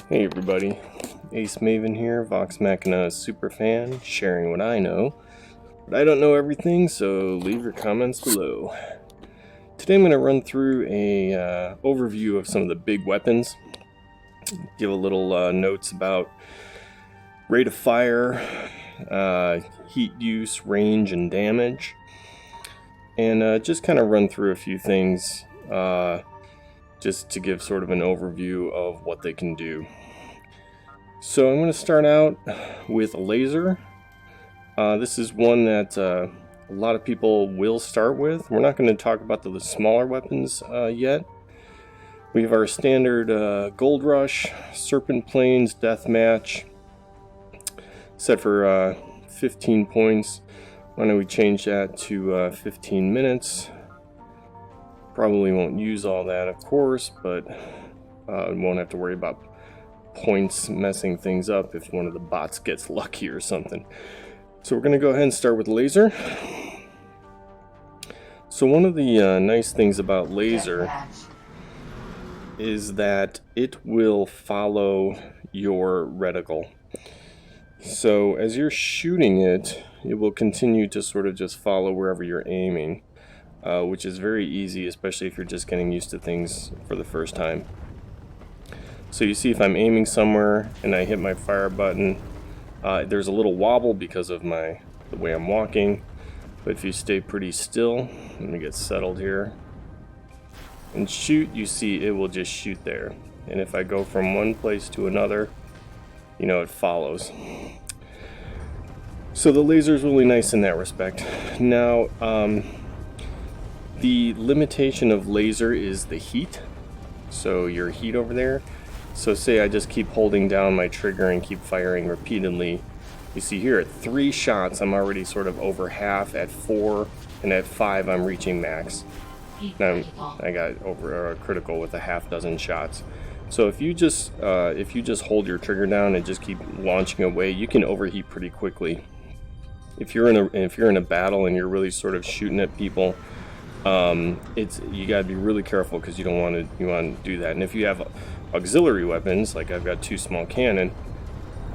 Hey everybody, Ace Maven here, Vox Machinae super fan, sharing what I know. But I don't know everything, so leave your comments below. Today I'm going to run through a overview of some of the big weapons, give a little notes about rate of fire, heat use, range, and damage, and just kind of run through a few things just to give sort of an overview of what they can do. So I'm going to start out with a laser. This is one that a lot of people will start with. We're not going to talk about the smaller weapons yet. We have our standard Gold Rush, Serpent Plains, Deathmatch, set for 15 points. Why don't we change that to 15 minutes? Probably won't use all that, of course, but won't have to worry about points messing things up if one of the bots gets lucky or something. So we're going to go ahead and start with laser. So one of the nice things about laser is that it will follow your reticle. So as you're shooting it, it will continue to sort of just follow wherever you're aiming. Which is very easy, especially if you're just getting used to things for the first time. So you see if I'm aiming somewhere and I hit my fire button, there's a little wobble because of the way I'm walking. But if you stay pretty still, let me get settled here, and shoot, you see it will just shoot there. And if I go from one place to another, you know, it follows. So the laser is really nice in that respect. Now, the limitation of laser is the heat, so your heat over there. So say I just keep holding down my trigger and keep firing repeatedly. You see here at 3 shots I'm already sort of over half, at 4 and at 5 I'm reaching max. Now I got over critical with a half dozen shots. So if you just hold your trigger down and just keep launching away, you can overheat pretty quickly. If you're in a battle and you're really sort of shooting at people, you gotta be really careful because you want to do that. And if you have auxiliary weapons, like I've got 2 small cannon,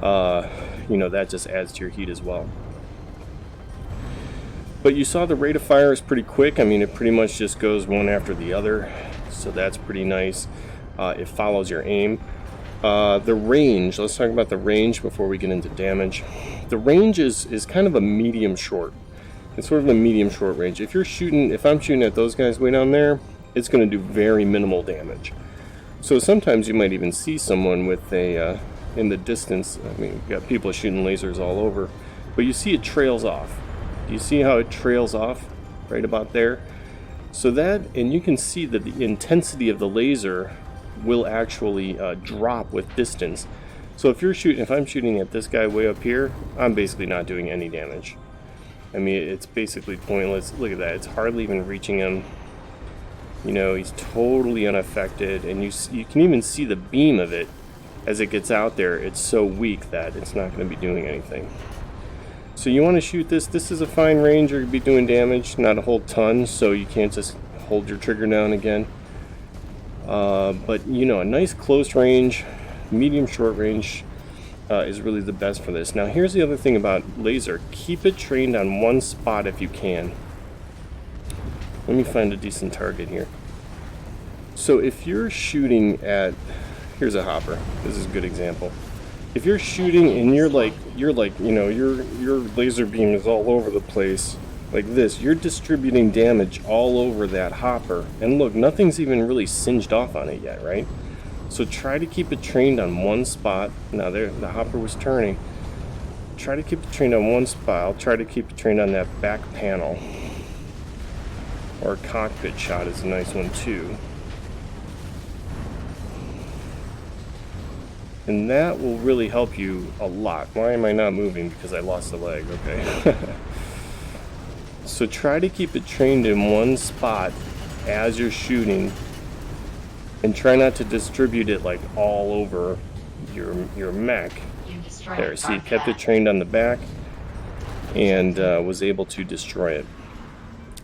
you know, that just adds to your heat as well. But you saw the rate of fire is pretty quick. I mean, it pretty much just goes one after the other, so that's pretty nice. It follows your aim. The range, let's talk about the range before we get into damage. The range is kind of a medium short. It's sort of a medium short range. If I'm shooting at those guys way down there, it's going to do very minimal damage. So sometimes you might even see someone with in the distance. I mean, you've got people shooting lasers all over, but you see it trails off. Do you see how it trails off right about there? So and you can see that the intensity of the laser will actually drop with distance. So if I'm shooting at this guy way up here, I'm basically not doing any damage. I mean, it's basically pointless. Look at that, it's hardly even reaching him. You know, he's totally unaffected, and you can even see the beam of it as it gets out there. It's so weak that it's not going to be doing anything. So you want to shoot this. This is a fine range. You're going to be doing damage, not a whole ton, so you can't just hold your trigger down again. But, you know, a nice close range, medium short range, is really the best for this. Now here's the other thing about laser. Keep it trained on one spot if you can. Let me find a decent target here. So if you're shooting at, here's a hopper. This is a good example. If you're shooting and you're like, you know, your laser beam is all over the place like this, you're distributing damage all over that hopper. And look, nothing's even really singed off on it yet, right? So try to keep it trained on one spot. Now there, the hopper was turning. Try to keep it trained on one spot. I'll try to keep it trained on that back panel. Or a cockpit shot is a nice one too. And that will really help you a lot. Why am I not moving? Because I lost a leg, okay. So try to keep it trained in one spot as you're shooting. And try not to distribute it like all over your mech. There, see, it kept it trained on the back and was able to destroy it.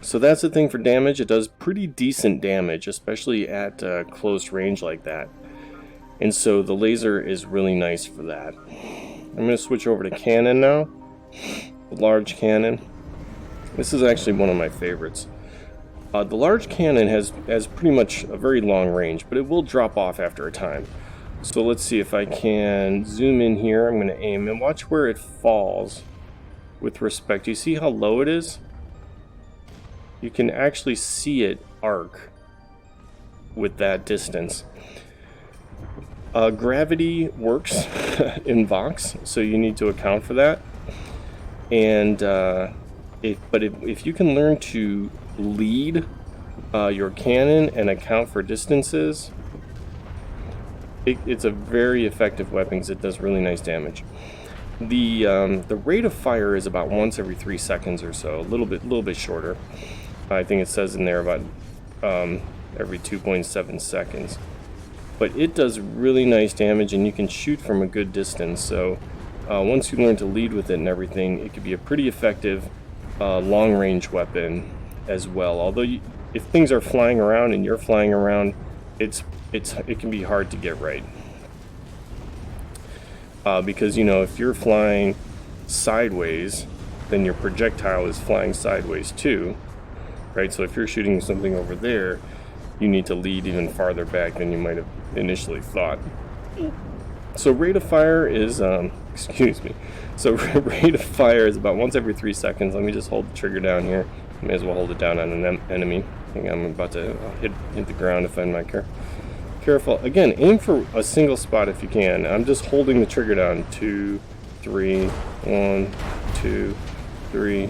So that's the thing for damage. It does pretty decent damage, especially at close range like that. And so the laser is really nice for that. I'm going to switch over to cannon now. The large cannon. This is actually one of my favorites. The large cannon has pretty much a very long range, but it will drop off after a time. So let's see if I can zoom in here. I'm going to aim and watch where it falls with respect. You see how low it is? You can actually see it arc with that distance. Gravity works in Vox, so you need to account for that. And if you can learn to lead your cannon and account for distances, it's a very effective weapon because it does really nice damage. The rate of fire is about once every 3 seconds or so, a little bit shorter. I think it says in there about every 2.7 seconds. But it does really nice damage, and you can shoot from a good distance. So once you learn to lead with it and everything, it could be a pretty effective long-range weapon as well. Although if things are flying around and you're flying around, it can be hard to get right. Because, you know, if you're flying sideways, then your projectile is flying sideways too, right? So if you're shooting something over there, you need to lead even farther back than you might have initially thought. So rate of fire is, excuse me. So rate of fire is about once every 3 seconds. Let me just hold the trigger down here. May as well hold it down on an enemy. I think I'm about to hit the ground if I'm not careful. Again, aim for a single spot if you can. I'm just holding the trigger down. 2, 3, 1, 2, 3,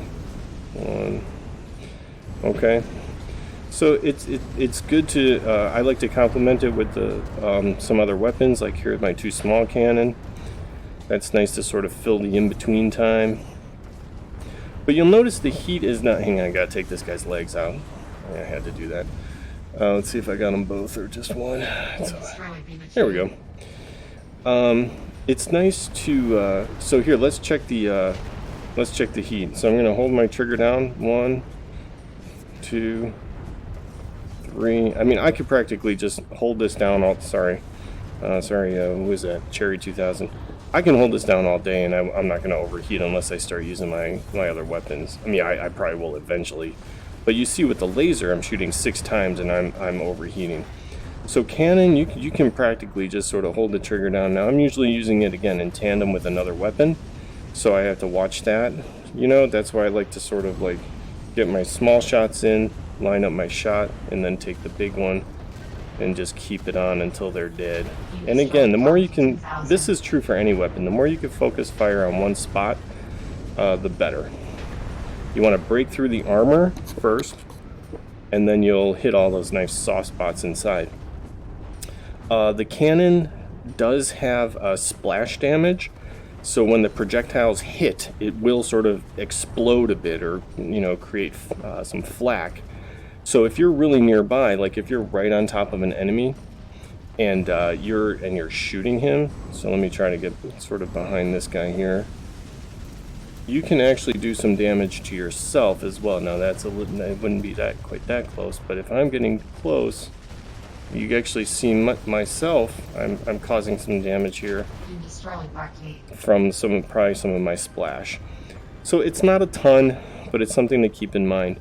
1. Okay. So it's good to. I like to complement it with some other weapons. Like here's my 2 small cannon. That's nice to sort of fill the in-between time. But you'll notice the heat is not. Hang on, I gotta take this guy's legs out. I had to do that. Let's see if I got them both or just one. There we go. It's nice to. So here, let's check the heat. So I'm gonna hold my trigger down. 1, 2, 3. I mean, I could practically just hold this down all. Sorry. Who was that? Cherry 2000. I can hold this down all day, and I'm not going to overheat unless I start using my other weapons. I mean, I probably will eventually. But you see with the laser, I'm shooting 6 times, and I'm overheating. So cannon, you can practically just sort of hold the trigger down. Now, I'm usually using it, again, in tandem with another weapon. So I have to watch that. You know, that's why I like to sort of, like, get my small shots in, line up my shot, and then take the big one and just keep it on until they're dead. And again, the more you can, this is true for any weapon, the more you can focus fire on one spot, the better. You want to break through the armor first, and then you'll hit all those nice soft spots inside. The cannon does have splash damage, so when the projectiles hit, it will sort of explode a bit, or, you know, create some flak. So if you're really nearby, like if you're right on top of an enemy, and you're shooting him, so let me try to get sort of behind this guy here. You can actually do some damage to yourself as well. Now that's it wouldn't be quite that close, but if I'm getting close, you actually see myself. I'm causing some damage here from probably some of my splash. So it's not a ton, but it's something to keep in mind.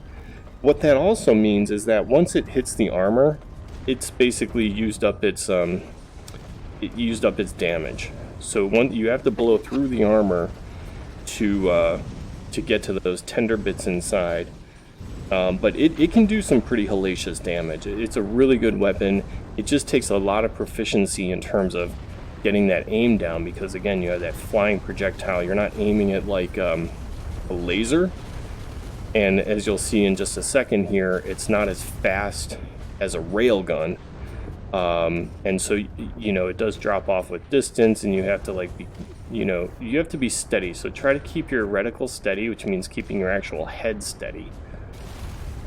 What that also means is that once it hits the armor, it's basically used up its damage. So you have to blow through the armor to get to those tender bits inside. But it can do some pretty hellacious damage. It's a really good weapon. It just takes a lot of proficiency in terms of getting that aim down, because again, you have that flying projectile. You're not aiming it like a laser. And as you'll see in just a second here, it's not as fast as a railgun. And so, you know, it does drop off with distance, and you have to you have to be steady. So try to keep your reticle steady, which means keeping your actual head steady.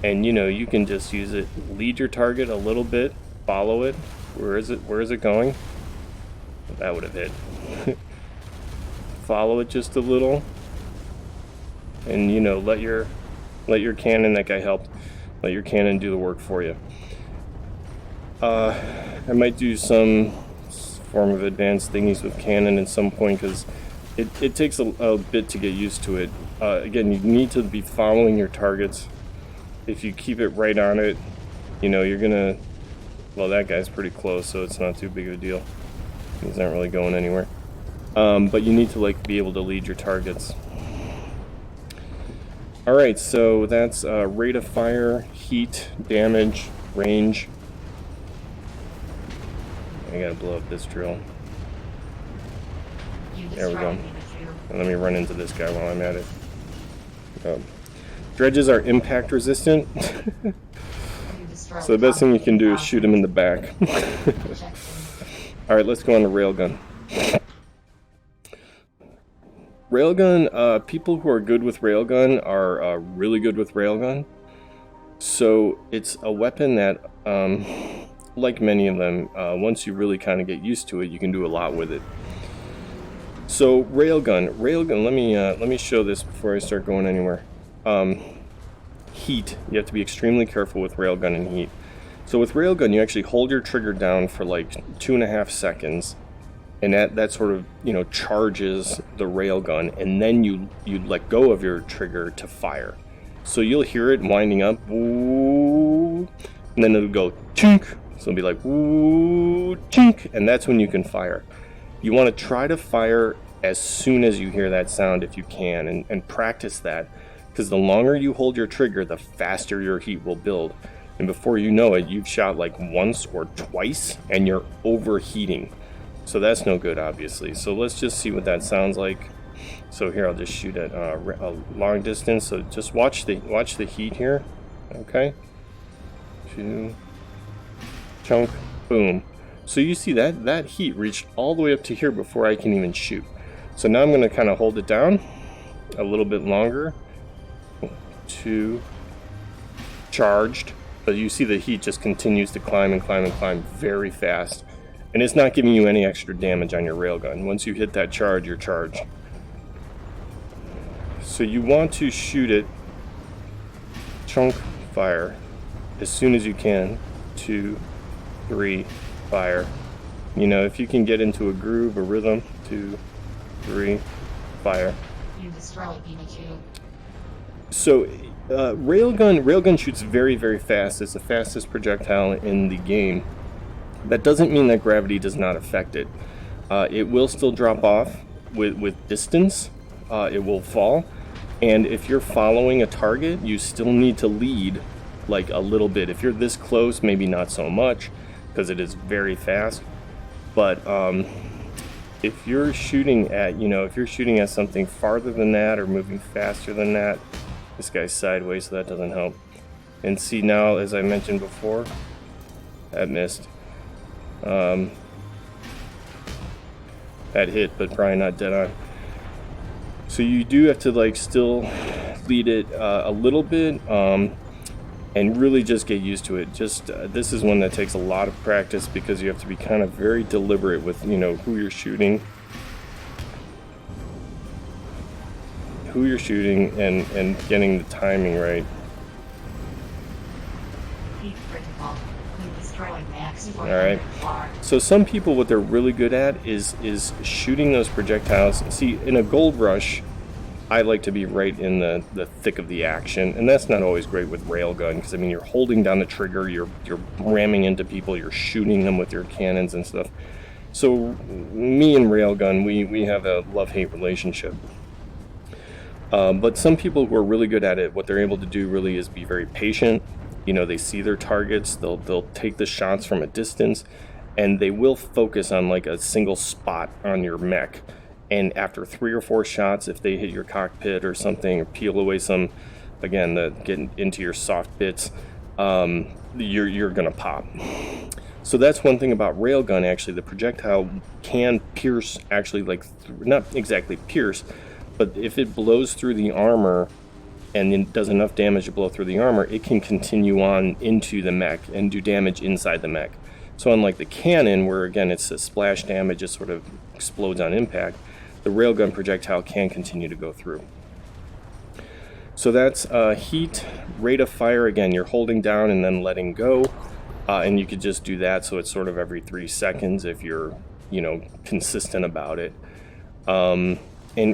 And, you know, you can just use it, lead your target a little bit, follow it. Where is it going? That would have hit. Follow it just a little. And, you know, let your cannon, that guy helped, let your cannon do the work for you. I might do some form of advanced thingies with cannon at some point, because it takes a bit to get used to it. Again, you need to be following your targets. If you keep it right on it, you know, you're gonna... Well, that guy's pretty close, so it's not too big of a deal. He's not really going anywhere. But you need to, like, be able to lead your targets. Alright, so that's rate of fire, heat, damage, range. I gotta blow up this drill. There we go. And let me run into this guy while I'm at it. Dredges are impact resistant. So the best thing you can do is shoot him in the back. Alright, let's go on to Railgun. Railgun, people who are good with Railgun are really good with Railgun. So it's a weapon that, like many of them, once you really kind of get used to it, you can do a lot with it. So Railgun, let me show this before I start going anywhere. Heat, you have to be extremely careful with Railgun and heat. So with Railgun, you actually hold your trigger down for like 2.5 seconds, and that sort of, you know, charges the Railgun, and then you let go of your trigger to fire. So you'll hear it winding up, woo, and then it'll go chink. So it'll be like woo, chink, and that's when you can fire. You want to try to fire as soon as you hear that sound if you can, and practice that, because the longer you hold your trigger, the faster your heat will build. And before you know it, you've shot like once or twice, and you're overheating. So that's no good, obviously. So let's just see what that sounds like. So here, I'll just shoot at a long distance. So just watch the heat here. Okay. 2, chunk, boom. So you see that heat reached all the way up to here before I can even shoot. So now I'm going to kind of hold it down a little bit longer. 2, charged. But you see the heat just continues to climb and climb and climb very fast. And it's not giving you any extra damage on your Railgun. Once you hit that charge, you're charged. So you want to shoot it, chunk, fire, as soon as you can. 2, 3, fire. You know, if you can get into a groove, a rhythm, 2, 3, fire. You destroy BB2. So Railgun shoots very, very fast. It's the fastest projectile in the game. That doesn't mean that gravity does not affect it. It will still drop off with distance. It will fall. And if you're following a target, you still need to lead like a little bit. If you're this close, maybe not so much, because it is very fast. But if you're shooting at something farther than that or moving faster than that, this guy's sideways, so that doesn't help. And see now, as I mentioned before, that missed. That hit, but probably not dead on. So you do have to like still lead it a little bit, and really just get used to it. Just this is one that takes a lot of practice, because you have to be kind of very deliberate with, you know, who you're shooting and getting the timing right. Alright, so some people, what they're really good at is shooting those projectiles. See, in a gold rush, I like to be right in the thick of the action, and that's not always great with Railgun, because I mean, you're holding down the trigger, you're ramming into people, you're shooting them with your cannons and stuff. So me and Railgun, we have a love-hate relationship. But some people who are really good at it, what they're able to do really is be very patient. You know, they see their targets, they'll take the shots from a distance, and they will focus on like a single spot on your mech. And after 3 or 4 shots, if they hit your cockpit or something, or peel away some, again, get into your soft bits, you're gonna pop. So that's one thing about Railgun, actually. The projectile can pierce, actually, like, not exactly pierce, but if it blows through the armor and it does enough damage to blow through the armor, it can continue on into the mech and do damage inside the mech. So unlike the cannon, where again it's a splash damage, it sort of explodes on impact, the Railgun projectile can continue to go through. So that's heat, rate of fire. Again, you're holding down and then letting go, and you could just do that, so it's sort of every 3 seconds if you're you know, consistent about it. And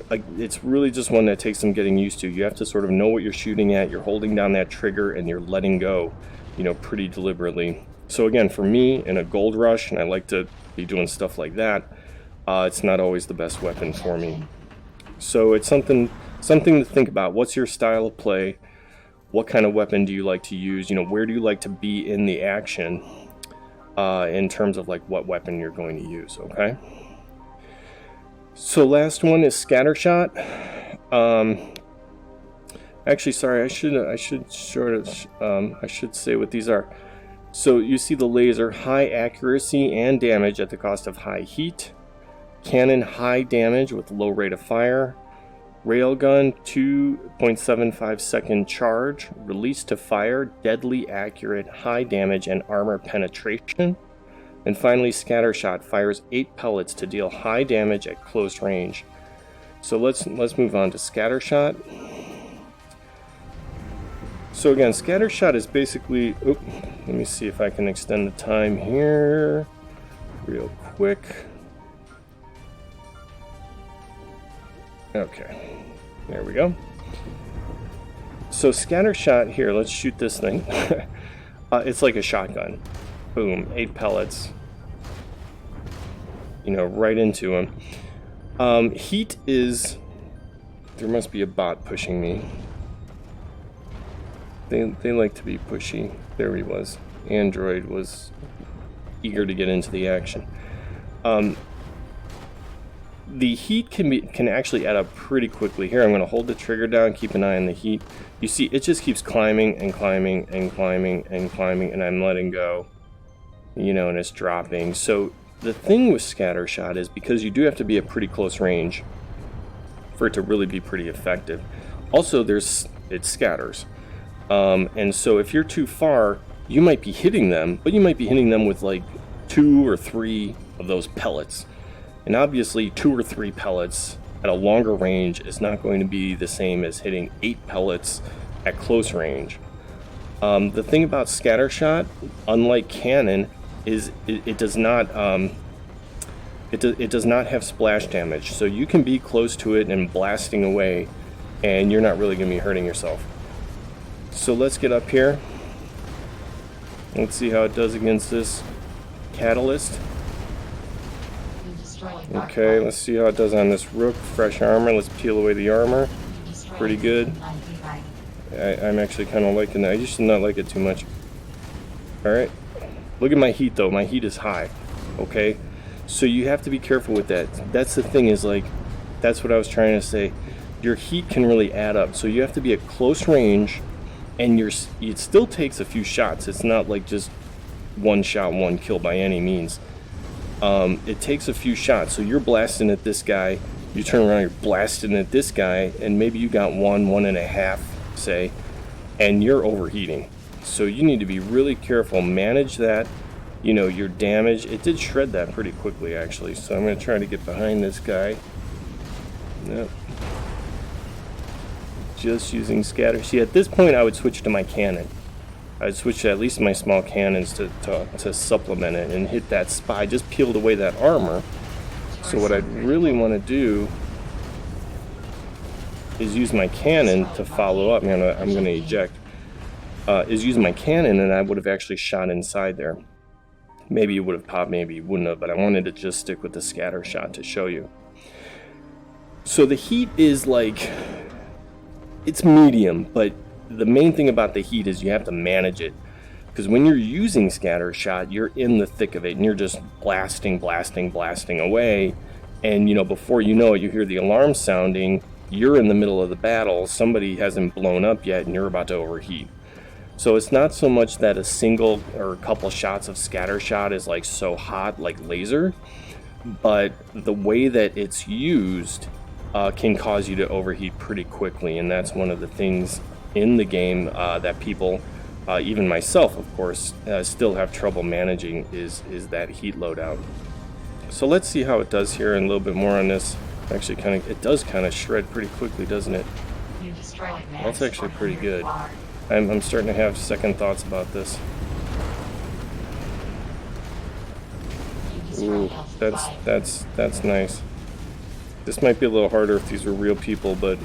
it's really just one that takes some getting used to. You have to sort of know what you're shooting at. You're holding down that trigger and you're letting go, you know, pretty deliberately. So again, for me, in a gold rush, and I like to be doing stuff like that, it's not always the best weapon for me. So it's something to think about. What's your style of play? What kind of weapon do you like to use? You know, where do you like to be in the action in terms of like what weapon you're going to use, okay? So last one is Scattershot. Actually, sorry, I should say what these are. So you see the laser, high accuracy and damage at the cost of high heat. Cannon, high damage with low rate of fire. Railgun, 2.75 second charge. Release to fire, deadly accurate, high damage and armor penetration. And finally, Scattershot fires 8 pellets to deal high damage at close range. So let's move on to Scattershot. So again, Scattershot is basically... Let me see if I can extend the time here real quick. Okay, there we go. So Scattershot here, let's shoot this thing. It's like a shotgun. Boom, 8 pellets. You know, right into him. Heat is... There must be a bot pushing me. They like to be pushy. There he was. Android was eager to get into the action. The heat can actually add up pretty quickly. Here, I'm going to hold the trigger down, keep an eye on the heat. You see, it just keeps climbing and climbing and climbing and climbing, and I'm letting go. You know, and it's dropping. So the thing with Scattershot is because you do have to be at pretty close range for it to really be pretty effective. Also, it scatters. And so if you're too far, you might be hitting them, but you might be hitting them with like 2 or 3 of those pellets. And obviously 2 or 3 pellets at a longer range is not going to be the same as hitting 8 pellets at close range. The thing about Scattershot, unlike cannon, is it does not have splash damage. So you can be close to it and blasting away, and you're not really going to be hurting yourself. So let's get up here. Let's see how it does against this catalyst. Okay, let's see how it does on this rook. Fresh armor. Let's peel away the armor. Pretty good. I'm actually kind of liking that. I used to not like it too much. Alright. Look at my heat though. My heat is high. Okay? So you have to be careful with that. That's the thing, is like, that's what I was trying to say. Your heat can really add up. So you have to be at close range, and it still takes a few shots. It's not like just one shot, one kill by any means. It takes a few shots. So you're blasting at this guy, you turn around, you're blasting at this guy, and maybe you got 1.5, say, and you're overheating. So you need to be really careful, manage that, you know, your damage. It did shred that pretty quickly, actually. So I'm going to try to get behind this guy. Yep. Just using scatter. See, at this point, I would switch to my cannon. I'd switch to at least my small cannons to supplement it and hit that spot. I just peeled away that armor. So what I'd really want to do is use my cannon to follow up. I'm going to eject. Is use my cannon, and I would have actually shot inside there. Maybe it would have popped, maybe it wouldn't have, but I wanted to just stick with the scatter shot to show you. So the heat is like, it's medium, but the main thing about the heat is you have to manage it. Because when you're using Scattershot, you're in the thick of it, and you're just blasting away. And, you know, before you know it, you hear the alarm sounding, you're in the middle of the battle, somebody hasn't blown up yet, and you're about to overheat. So it's not so much that a single or a couple shots of Scattershot is like so hot like laser, but the way that it's used can cause you to overheat pretty quickly, and that's one of the things in the game that people, even myself of course, still have trouble managing is that heat loadout. So let's see how it does here, and a little bit more on this. Actually, it does kind of shred pretty quickly, doesn't it? That's actually pretty good. I'm starting to have second thoughts about this. Ooh, that's nice. This might be a little harder if these were real people, but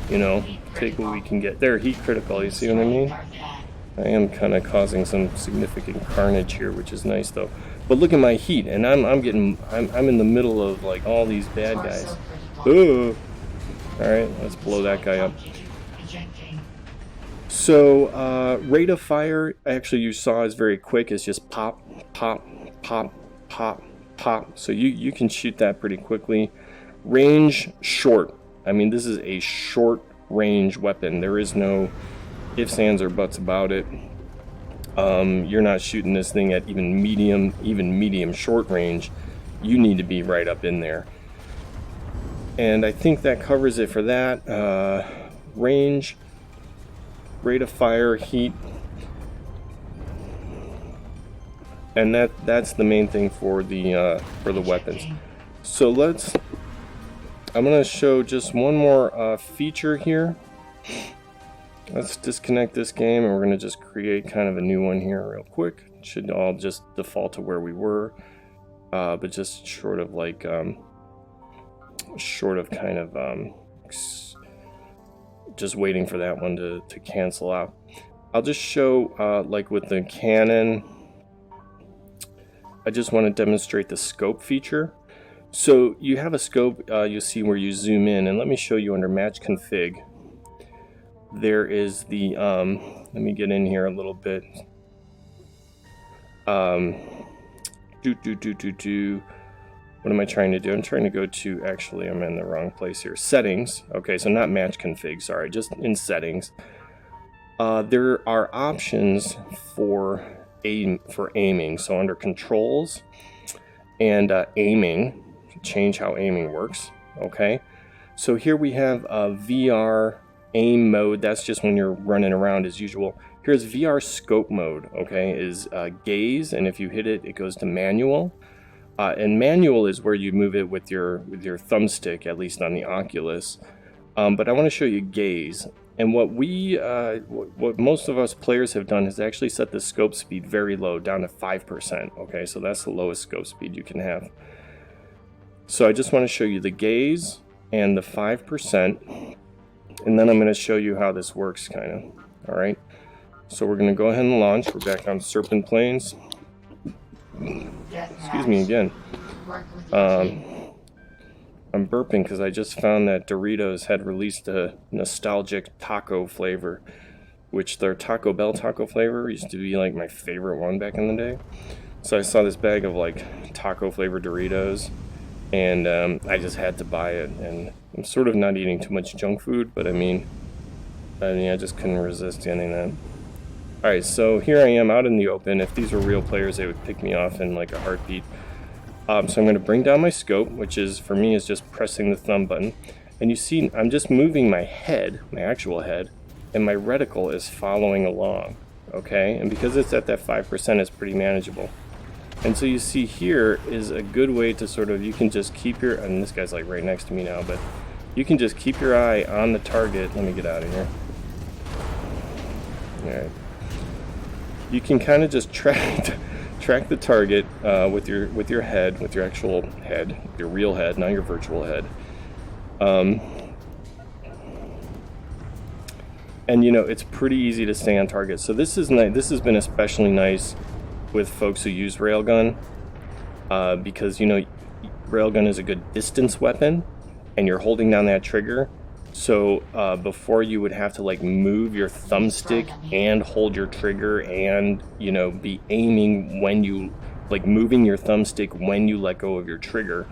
you know, take what we can get. They're heat critical, you see what I mean? I am kind of causing some significant carnage here, which is nice though. But look at my heat, and I'm in the middle of like all these bad guys. Ooh. All right, let's blow that guy up. So rate of fire, actually you saw is very quick. It's just pop, pop, pop, pop, pop. So you can shoot that pretty quickly. Range short. I mean, this is a short range weapon. There is no ifs, ands, or buts about it. You're not shooting this thing at even medium short range. You need to be right up in there. And I think that covers it for that. Range, rate of fire, heat, and that's the main thing for the weapons. So I'm gonna show just one more feature here. Let's disconnect this game, and we're gonna just create kind of a new one here real quick. It should all just default to where we were, but just short of just waiting for that one to cancel out. I'll just show like with the Canon, I just want to demonstrate the scope feature. So you have a scope, you'll see where you zoom in, and let me show you under match config. There is the let me get in here a little bit. What am I trying to do? I'm trying to go to, actually I'm in the wrong place here. Settings. Okay, so not match config, sorry, just in settings. There are options for aiming. So under controls and aiming, change how aiming works. Okay, so here we have VR aim mode. That's just when you're running around as usual. Here's VR scope mode. Okay, is gaze, and if you hit it, it goes to manual. And manual is where you move it with your thumbstick, at least on the Oculus. But I want to show you gaze. And what most of us players have done is actually set the scope speed very low, down to 5%. Okay, so that's the lowest scope speed you can have. So I just want to show you the gaze and the 5%, and then I'm going to show you how this works, kind of. All right. So we're going to go ahead and launch. We're back on Serpent Plains. Excuse me again. I'm burping because I just found that Doritos had released a nostalgic taco flavor, which their Taco Bell taco flavor used to be like my favorite one back in the day. So I saw this bag of like taco flavored Doritos, and I just had to buy it. And I'm sort of not eating too much junk food, but I mean I just couldn't resist getting that. Alright, so here I am out in the open. If these were real players, they would pick me off in like a heartbeat. So I'm going to bring down my scope, which is, for me, is just pressing the thumb button. And you see, I'm just moving my head, my actual head, and my reticle is following along. Okay? And because it's at that 5%, it's pretty manageable. And so you see here is a good way to sort of, you can just keep your, and this guy's like right next to me now, but you can just keep your eye on the target. Let me get out of here. Alright. You can kind of just track the target with your head, with your actual head, your real head, not your virtual head. And you know, it's pretty easy to stay on target. So this is nice. This has been especially nice with folks who use Railgun, because you know, Railgun is a good distance weapon, and you're holding down that trigger. So before you would have to like move your thumbstick and hold your trigger, and you know, be aiming when you like moving your thumbstick when you let go of your trigger.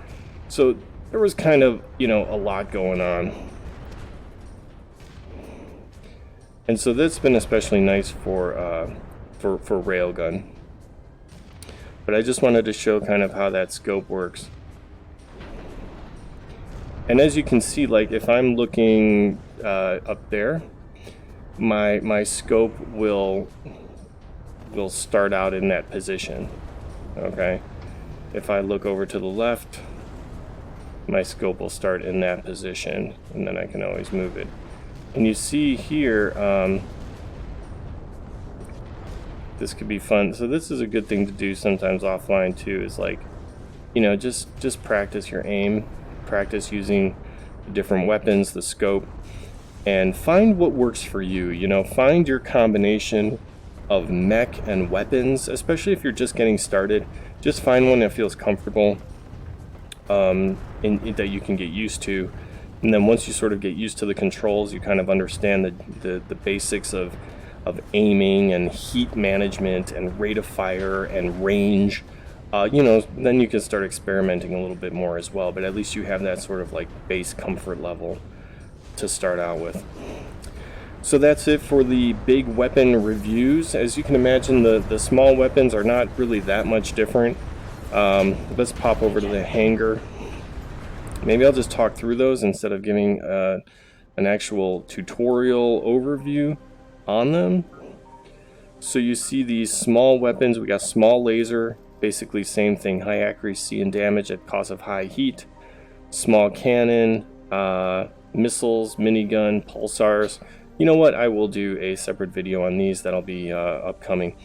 So there was kind of, you know, a lot going on. And so that's been especially nice for Railgun. But I just wanted to show kind of how that scope works. And as you can see, like if I'm looking up there, my scope will start out in that position. Okay. If I look over to the left, my scope will start in that position, and then I can always move it. And you see here, this could be fun. So this is a good thing to do sometimes offline too, is like you know, just practice your aim, practice using the different weapons, the scope, and find what works for you. You know, find your combination of mech and weapons, especially if you're just getting started. Just find one that feels comfortable, and that you can get used to. And then once you sort of get used to the controls, you kind of understand the basics of aiming and heat management and rate of fire and range. You know, then you can start experimenting a little bit more as well. But at least you have that sort of like base comfort level to start out with. So that's it for the big weapon reviews. As you can imagine, the small weapons are not really that much different. Let's pop over to the hangar. Maybe I'll just talk through those instead of giving an actual tutorial overview on them. So you see these small weapons. We got small laser, basically same thing, high accuracy and damage at cost of high heat. Small cannon, missiles, minigun, pulsars. You know what? I will do a separate video on these. That'll be upcoming.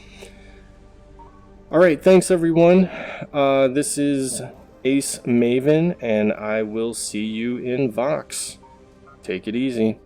All right, thanks everyone. This is Ace Maven, and I will see you in Vox. Take it easy.